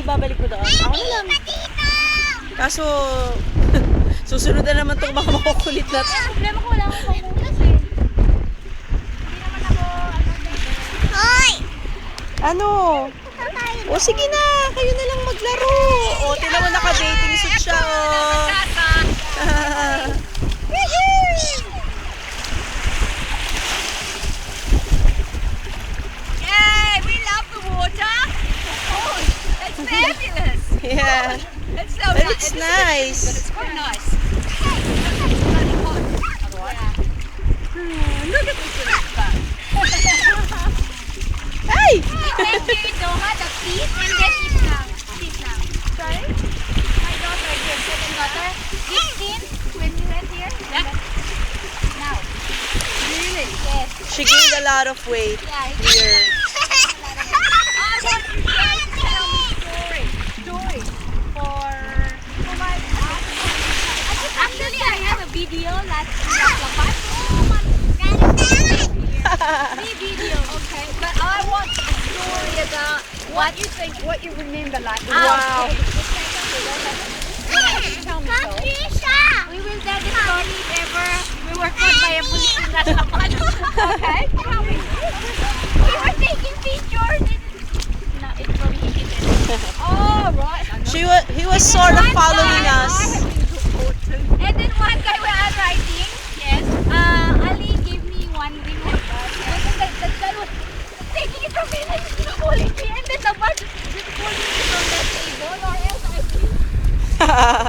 babalik ko doon. Ako na lang. Kaso, susunod na naman itong mga makukulit na to. Problema ko, wala akong pangkulas eh. Hindi naman ako, Hoy! Ano? O sige na, kayo na lang maglaro. O, tinan mo naka-dating suit siya. Yay! We love the water! Oh, it's fabulous! Yeah. It's so But nice. it's nice. But it's quite nice. Hey, it's bloody hot. Otherwise. Look at this little spot. Hey! Thank you, Doha, the feet, and then eat now. Eat now. Sorry? My daughter, your second daughter, 15 when you went here. Yeah. Now. Really? Yes. She gained a lot of weight Yeah. here. I want you guys to tell me story for my actually I have a video last month. Video, okay. But I want a story about what you think, what you remember like. Wow. Tell me so. We will tell the story if ever we were caught by a police in that okay? Tell me. We were taking pictures. No, it's prohibited. Oh, right. He was sort of following us. And then one guy when I'm writing, yes, Ali gave me one remote. And then that guy was taking it from me and he's pulling me. And then the bus just pulling me from the table or else I will.